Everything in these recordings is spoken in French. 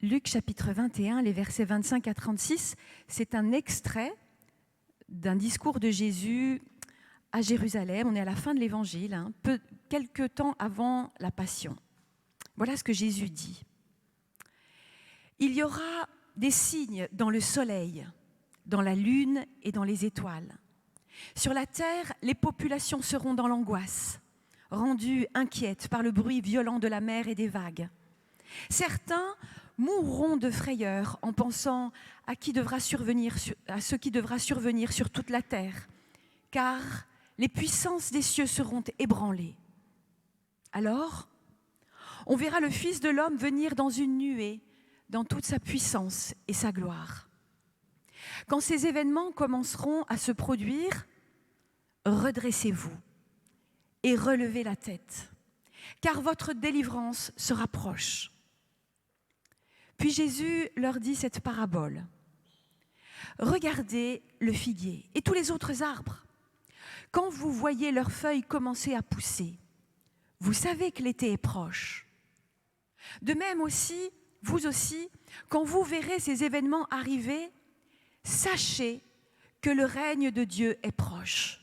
Luc chapitre 21, les versets 25 à 36, c'est un extrait d'un discours de Jésus à Jérusalem. On est à la fin de l'évangile, quelque temps avant la Passion. Voilà ce que Jésus dit. Il y aura des signes dans le soleil, dans la lune et dans les étoiles. Sur la terre, les populations seront dans l'angoisse, rendues inquiètes par le bruit violent de la mer et des vagues. Certains mourront de frayeur en pensant à ce qui devra survenir sur toute la terre, car les puissances des cieux seront ébranlées. Alors, on verra le Fils de l'homme venir dans une nuée, dans toute sa puissance et sa gloire. Quand ces événements commenceront à se produire, redressez-vous et relevez la tête, car votre délivrance se rapproche. Puis Jésus leur dit cette parabole. Regardez le figuier et tous les autres arbres. Quand vous voyez leurs feuilles commencer à pousser, vous savez que l'été est proche. De même aussi, vous aussi, quand vous verrez ces événements arriver, sachez que le règne de Dieu est proche.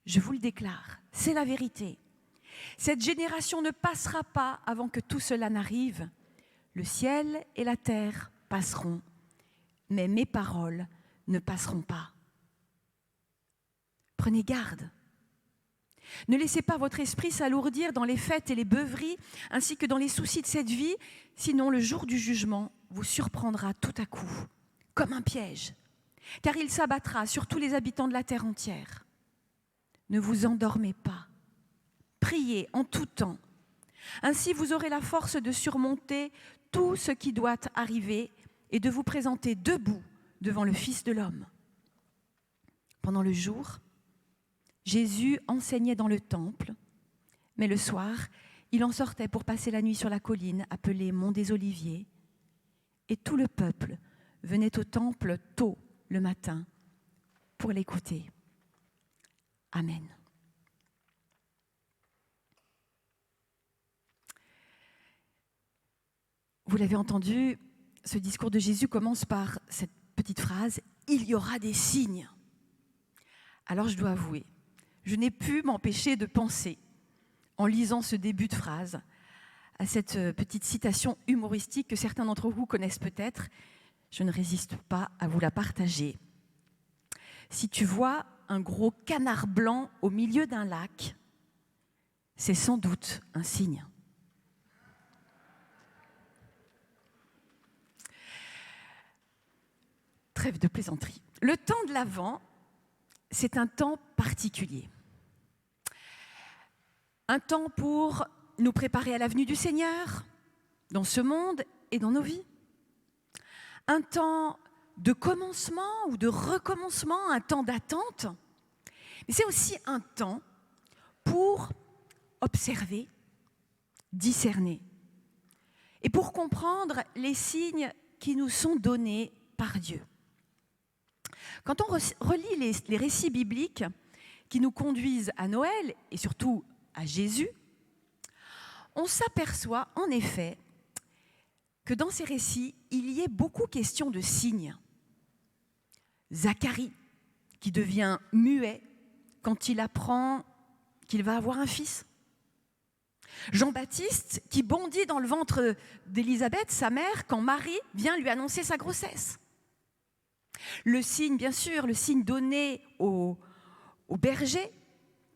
Je vous le déclare, c'est la vérité. Cette génération ne passera pas avant que tout cela n'arrive. Le ciel et la terre passeront, mais mes paroles ne passeront pas. Prenez garde. Ne laissez pas votre esprit s'alourdir dans les fêtes et les beuveries, ainsi que dans les soucis de cette vie, sinon le jour du jugement vous surprendra tout à coup, comme un piège, car il s'abattra sur tous les habitants de la terre entière. Ne vous endormez pas. Priez en tout temps. Ainsi, vous aurez la force de surmonter tout ce qui doit arriver et de vous présenter debout devant le Fils de l'homme. Pendant le jour, Jésus enseignait dans le temple, mais le soir, il en sortait pour passer la nuit sur la colline appelée Mont des Oliviers, et tout le peuple venait au temple tôt le matin pour l'écouter. Amen. Vous l'avez entendu, ce discours de Jésus commence par cette petite phrase « Il y aura des signes ». Alors je dois avouer, je n'ai pu m'empêcher de penser, en lisant ce début de phrase, à cette petite citation humoristique que certains d'entre vous connaissent peut-être. Je ne résiste pas à vous la partager. Si tu vois un gros canard blanc au milieu d'un lac, c'est sans doute un signe. Trêve de plaisanterie. Le temps de l'Avent, c'est un temps particulier. Un temps pour nous préparer à la venue du Seigneur, dans ce monde et dans nos vies. Un temps de commencement ou de recommencement, un temps d'attente. Mais c'est aussi un temps pour observer, discerner et pour comprendre les signes qui nous sont donnés par Dieu. Quand on relit les récits bibliques qui nous conduisent à Noël et surtout à Jésus, on s'aperçoit en effet que dans ces récits, il y est beaucoup question de signes. Zacharie, qui devient muet quand il apprend qu'il va avoir un fils. Jean-Baptiste, qui bondit dans le ventre d'Élisabeth, sa mère, quand Marie vient lui annoncer sa grossesse. Le signe, bien sûr, le signe donné aux bergers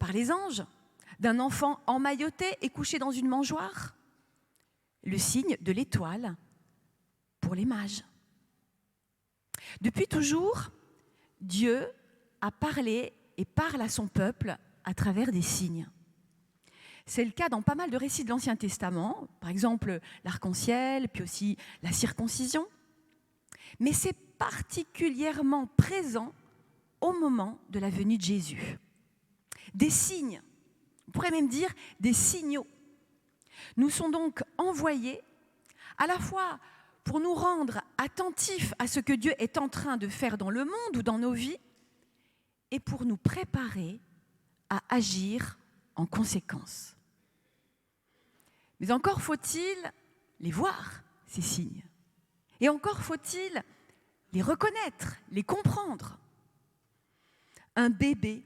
par les anges, d'un enfant emmailloté et couché dans une mangeoire. Le signe de l'étoile pour les mages. Depuis toujours, Dieu a parlé et parle à son peuple à travers des signes. C'est le cas dans pas mal de récits de l'Ancien Testament, par exemple l'arc-en-ciel, puis aussi la circoncision. Mais c'est particulièrement présent au moment de la venue de Jésus. Des signes, on pourrait même dire des signaux, nous sont donc envoyés à la fois pour nous rendre attentifs à ce que Dieu est en train de faire dans le monde ou dans nos vies et pour nous préparer à agir en conséquence. Mais encore faut-il les voir, ces signes. Et encore faut-il les reconnaître, les comprendre. Un bébé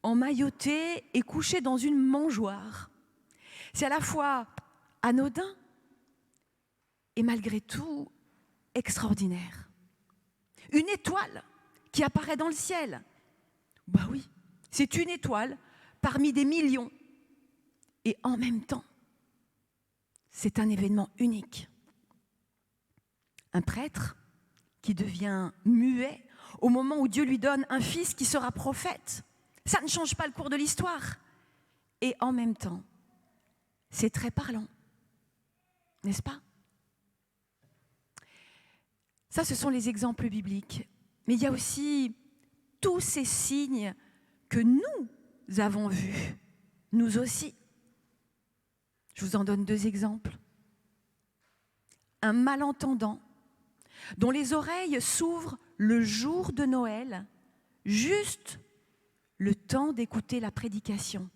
emmailloté et couché dans une mangeoire. C'est à la fois anodin et malgré tout extraordinaire. Une étoile qui apparaît dans le ciel. Bah oui, c'est une étoile parmi des millions. Et en même temps, c'est un événement unique. Un prêtre qui devient muet au moment où Dieu lui donne un fils qui sera prophète. Ça ne change pas le cours de l'histoire. Et en même temps, c'est très parlant, n'est-ce pas? Ça, ce sont les exemples bibliques. Mais il y a aussi tous ces signes que nous avons vus, nous aussi. Je vous en donne 2 exemples. Un malentendant dont les oreilles s'ouvrent le jour de Noël, juste le temps d'écouter la prédication.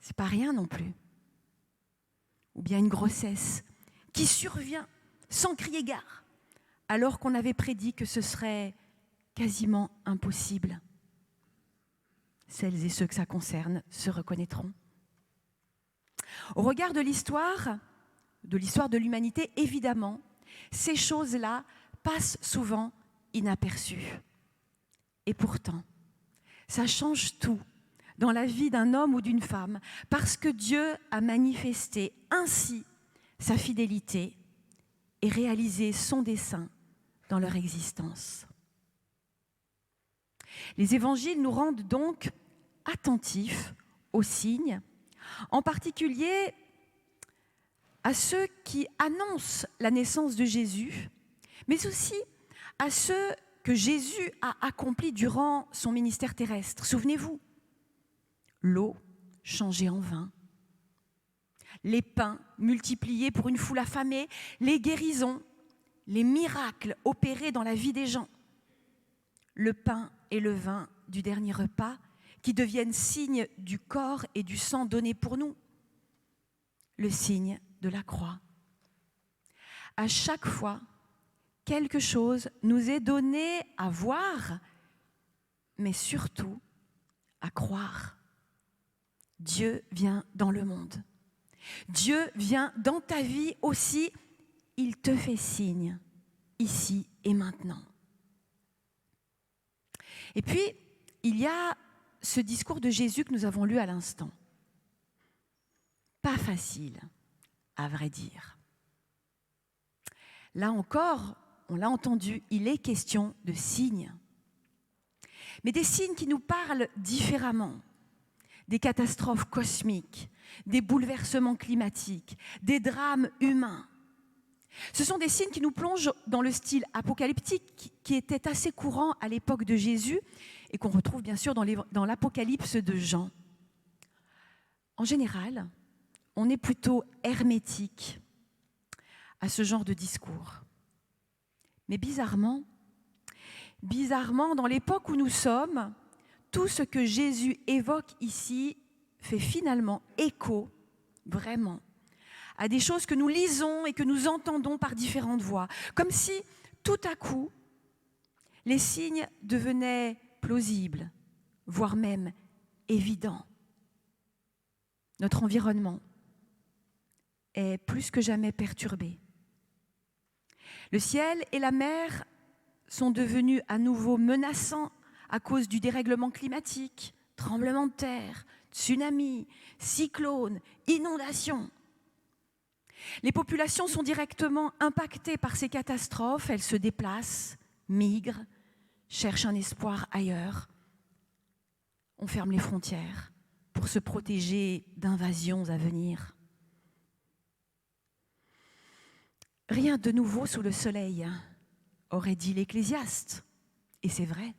C'est pas rien non plus. Ou bien une grossesse qui survient sans crier gare, alors qu'on avait prédit que ce serait quasiment impossible. Celles et ceux que ça concerne se reconnaîtront. Au regard de l'histoire de l'humanité, évidemment, ces choses-là passent souvent inaperçues. Et pourtant, ça change tout dans la vie d'un homme ou d'une femme, parce que Dieu a manifesté ainsi sa fidélité et réalisé son dessein dans leur existence. Les évangiles nous rendent donc attentifs aux signes, en particulier à ceux qui annoncent la naissance de Jésus, mais aussi à ceux que Jésus a accomplis durant son ministère terrestre. Souvenez-vous, l'eau changée en vin, les pains multipliés pour une foule affamée, les guérisons, les miracles opérés dans la vie des gens, le pain et le vin du dernier repas qui deviennent signes du corps et du sang donnés pour nous, le signe de la croix. À chaque fois, quelque chose nous est donné à voir, mais surtout à croire. Dieu vient dans le monde. Dieu vient dans ta vie aussi. Il te fait signe, ici et maintenant. Et puis, il y a ce discours de Jésus que nous avons lu à l'instant. Pas facile, à vrai dire. Là encore, on l'a entendu, il est question de signes. Mais des signes qui nous parlent différemment. Des catastrophes cosmiques, des bouleversements climatiques, des drames humains. Ce sont des signes qui nous plongent dans le style apocalyptique qui était assez courant à l'époque de Jésus et qu'on retrouve bien sûr dans l'Apocalypse de Jean. En général, on est plutôt hermétique à ce genre de discours. Mais bizarrement, dans l'époque où nous sommes, tout ce que Jésus évoque ici fait finalement écho, vraiment, à des choses que nous lisons et que nous entendons par différentes voix. Comme si, tout à coup, les signes devenaient plausibles, voire même évidents. Notre environnement est plus que jamais perturbé. Le ciel et la mer sont devenus à nouveau menaçants à cause du dérèglement climatique, tremblements de terre, tsunamis, cyclones, inondations. Les populations sont directement impactées par ces catastrophes. Elles se déplacent, migrent, cherchent un espoir ailleurs. On ferme les frontières pour se protéger d'invasions à venir. Rien de nouveau sous le soleil, aurait dit l'Ecclésiaste. Et c'est vrai.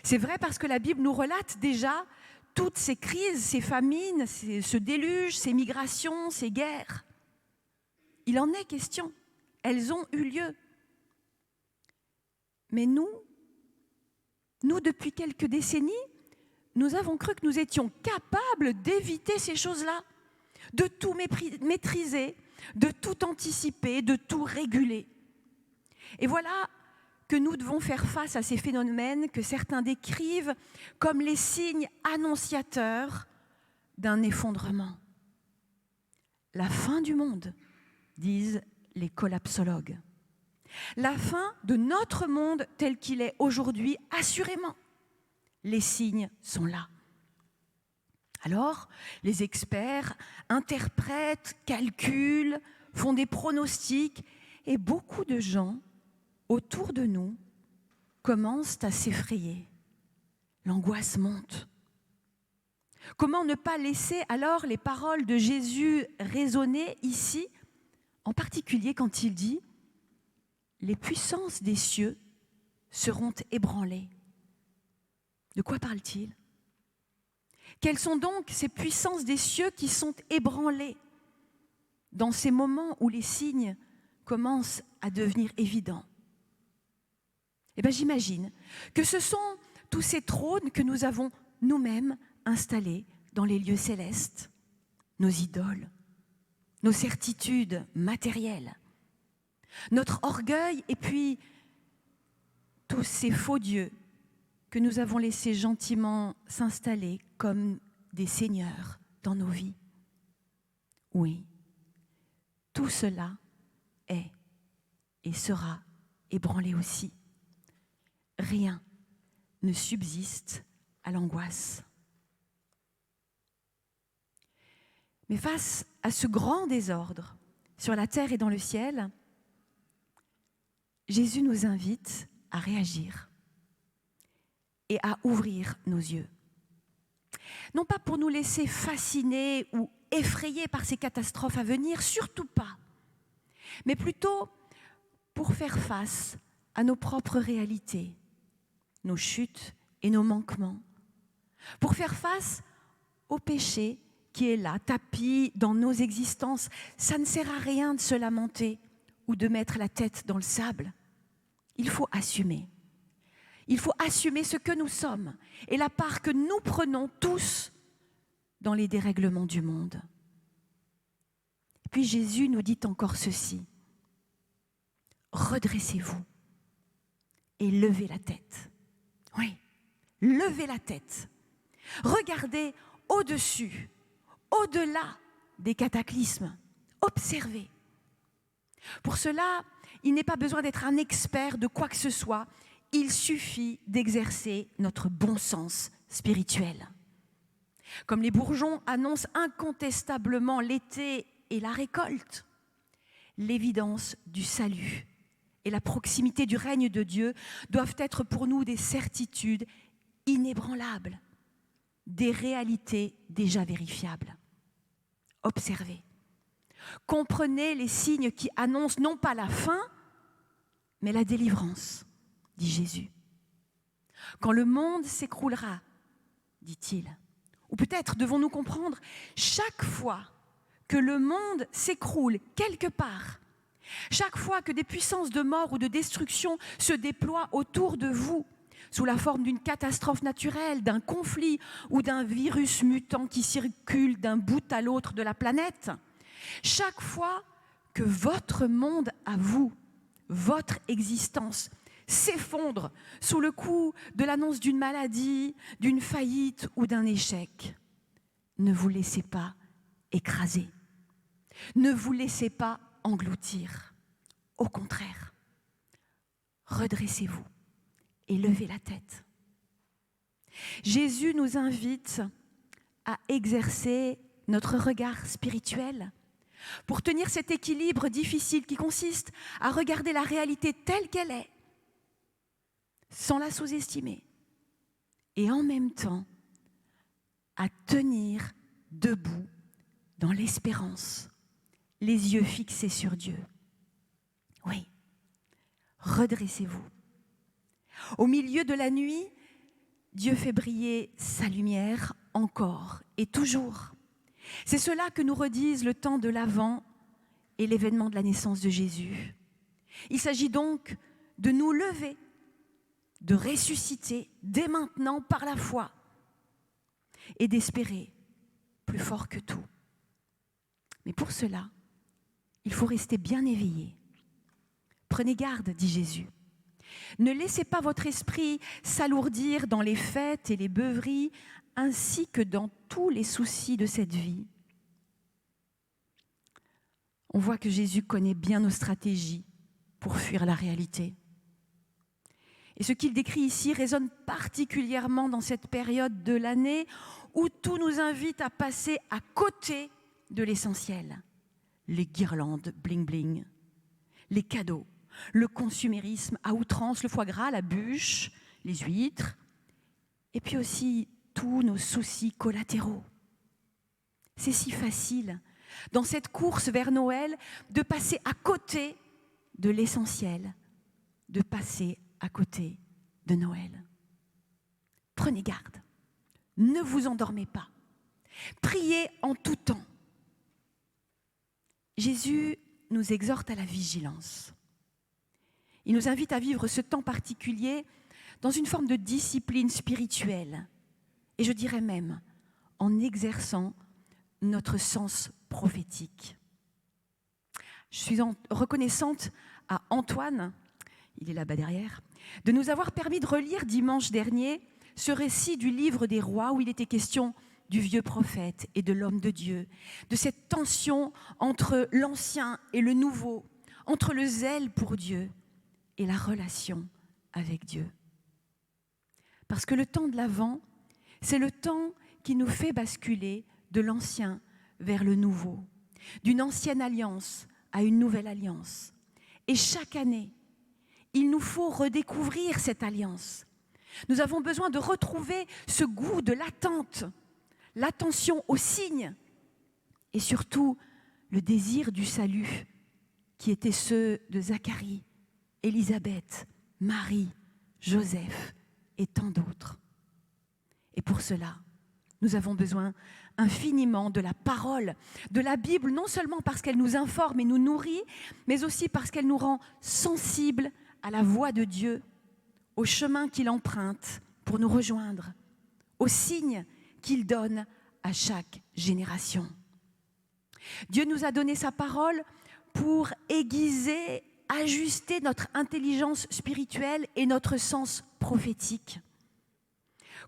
C'est vrai parce que la Bible nous relate déjà toutes ces crises, ces famines, ce déluge, ces migrations, ces guerres. Il en est question. Elles ont eu lieu. Mais nous, depuis quelques décennies, nous avons cru que nous étions capables d'éviter ces choses-là, de tout maîtriser, de tout anticiper, de tout réguler. Et voilà que nous devons faire face à ces phénomènes que certains décrivent comme les signes annonciateurs d'un effondrement. La fin du monde, disent les collapsologues. La fin de notre monde tel qu'il est aujourd'hui, assurément. Les signes sont là. Alors, les experts interprètent, calculent, font des pronostics, et beaucoup de gens autour de nous commencent à s'effrayer. L'angoisse monte. Comment ne pas laisser alors les paroles de Jésus résonner ici, en particulier quand il dit « Les puissances des cieux seront ébranlées ». De quoi parle-t-il ? Quelles sont donc ces puissances des cieux qui sont ébranlées dans ces moments où les signes commencent à devenir évidents ? Eh bien, j'imagine que ce sont tous ces trônes que nous avons nous-mêmes installés dans les lieux célestes, nos idoles, nos certitudes matérielles, notre orgueil et puis tous ces faux dieux que nous avons laissés gentiment s'installer comme des seigneurs dans nos vies. Oui, tout cela est et sera ébranlé aussi. Rien ne subsiste à l'angoisse. Mais face à ce grand désordre sur la terre et dans le ciel, Jésus nous invite à réagir et à ouvrir nos yeux. Non pas pour nous laisser fasciner ou effrayer par ces catastrophes à venir, surtout pas, mais plutôt pour faire face à nos propres réalités, nos chutes et nos manquements, pour faire face au péché qui est là, tapi dans nos existences. Ça ne sert à rien de se lamenter ou de mettre la tête dans le sable. Il faut assumer. Il faut assumer ce que nous sommes et la part que nous prenons tous dans les dérèglements du monde. Puis Jésus nous dit encore ceci. Redressez-vous et levez la tête. Oui, levez la tête. Regardez au-dessus, au-delà des cataclysmes. Observez. Pour cela, il n'est pas besoin d'être un expert de quoi que ce soit. Il suffit d'exercer notre bon sens spirituel. Comme les bourgeons annoncent incontestablement l'été et la récolte, l'évidence du salut et la proximité du règne de Dieu doivent être pour nous des certitudes inébranlables, des réalités déjà vérifiables. Observez. Comprenez les signes qui annoncent non pas la fin, mais la délivrance, dit Jésus. Quand le monde s'écroulera, dit-il, ou peut-être devons-nous comprendre, chaque fois que le monde s'écroule quelque part, chaque fois que des puissances de mort ou de destruction se déploient autour de vous, sous la forme d'une catastrophe naturelle, d'un conflit ou d'un virus mutant qui circule d'un bout à l'autre de la planète, chaque fois que votre monde à vous, votre existence, s'effondre sous le coup de l'annonce d'une maladie, d'une faillite ou d'un échec, ne vous laissez pas écraser. Ne vous laissez pas engloutir. Au contraire, redressez-vous et levez la tête. Jésus nous invite à exercer notre regard spirituel pour tenir cet équilibre difficile qui consiste à regarder la réalité telle qu'elle est, sans la sous-estimer, et en même temps à tenir debout dans l'espérance, les yeux fixés sur Dieu. Oui, redressez-vous. Au milieu de la nuit, Dieu fait briller sa lumière encore et toujours. C'est cela que nous redisent le temps de l'Avent et l'événement de la naissance de Jésus. Il s'agit donc de nous lever, de ressusciter dès maintenant par la foi et d'espérer plus fort que tout. Mais pour cela, il faut rester bien éveillé. Prenez garde, dit Jésus. Ne laissez pas votre esprit s'alourdir dans les fêtes et les beuveries, ainsi que dans tous les soucis de cette vie. On voit que Jésus connaît bien nos stratégies pour fuir la réalité. Et ce qu'il décrit ici résonne particulièrement dans cette période de l'année où tout nous invite à passer à côté de l'essentiel. Les guirlandes bling-bling, les cadeaux, le consumérisme à outrance, le foie gras, la bûche, les huîtres, et puis aussi tous nos soucis collatéraux. C'est si facile, dans cette course vers Noël, de passer à côté de l'essentiel, de passer à côté de Noël. Prenez garde, ne vous endormez pas, priez en tout temps. Jésus nous exhorte à la vigilance. Il nous invite à vivre ce temps particulier dans une forme de discipline spirituelle, et je dirais même en exerçant notre sens prophétique. Je suis reconnaissante à Antoine, il est là-bas derrière, de nous avoir permis de relire dimanche dernier ce récit du livre des rois où il était question du vieux prophète et de l'homme de Dieu, de cette tension entre l'ancien et le nouveau, entre le zèle pour Dieu et la relation avec Dieu. Parce que le temps de l'Avent, c'est le temps qui nous fait basculer de l'ancien vers le nouveau, d'une ancienne alliance à une nouvelle alliance. Et chaque année, il nous faut redécouvrir cette alliance. Nous avons besoin de retrouver ce goût de l'attente, l'attention aux signes et surtout le désir du salut qui étaient ceux de Zacharie, Élisabeth, Marie, Joseph et tant d'autres. Et pour cela, nous avons besoin infiniment de la parole, de la Bible, non seulement parce qu'elle nous informe et nous nourrit, mais aussi parce qu'elle nous rend sensibles à la voix de Dieu, au chemin qu'il emprunte pour nous rejoindre, aux signes qu'il donne à chaque génération. Dieu nous a donné sa parole pour aiguiser, ajuster notre intelligence spirituelle et notre sens prophétique.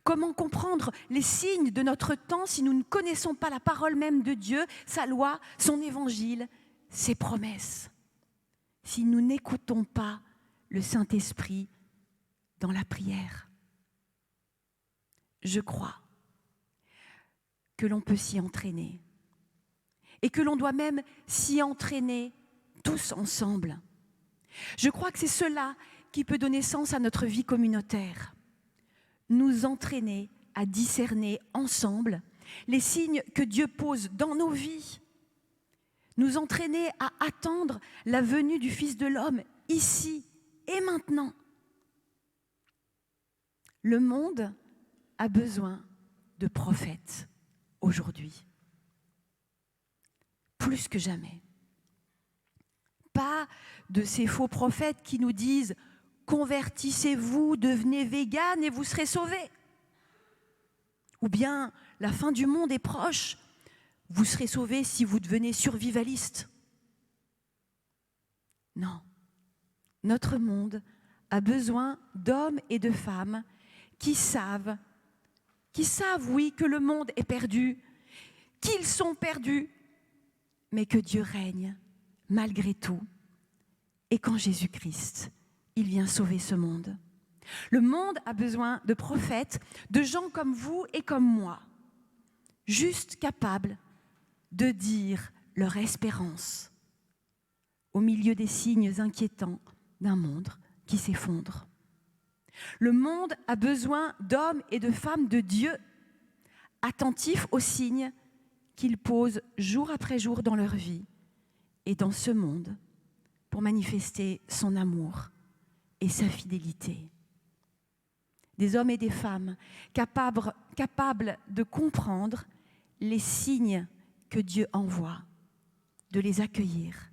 Comment comprendre les signes de notre temps si nous ne connaissons pas la parole même de Dieu, sa loi, son évangile, ses promesses? Si nous n'écoutons pas le Saint-Esprit dans la prière. Je crois que l'on peut s'y entraîner et que l'on doit même s'y entraîner tous ensemble. Je crois que c'est cela qui peut donner sens à notre vie communautaire. Nous entraîner à discerner ensemble les signes que Dieu pose dans nos vies. Nous entraîner à attendre la venue du Fils de l'homme ici et maintenant. Le monde a besoin de prophètes aujourd'hui. Plus que jamais. Pas de ces faux prophètes qui nous disent « Convertissez-vous, devenez véganes et vous serez sauvés ». Ou bien « La fin du monde est proche, vous serez sauvés si vous devenez survivaliste ». Non, notre monde a besoin d'hommes et de femmes qui savent, oui, que le monde est perdu, qu'ils sont perdus, mais que Dieu règne malgré tout. Et qu'en Jésus-Christ, il vient sauver ce monde. Le monde a besoin de prophètes, de gens comme vous et comme moi, juste capables de dire leur espérance au milieu des signes inquiétants d'un monde qui s'effondre. Le monde a besoin d'hommes et de femmes de Dieu, attentifs aux signes qu'il pose jour après jour dans leur vie et dans ce monde pour manifester son amour et sa fidélité. Des hommes et des femmes capables de comprendre les signes que Dieu envoie, de les accueillir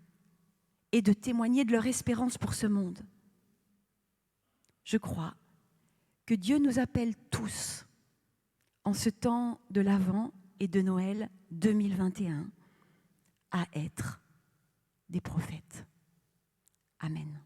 et de témoigner de leur espérance pour ce monde. Je crois que Dieu nous appelle tous, en ce temps de l'Avent et de Noël 2021, à être des prophètes. Amen.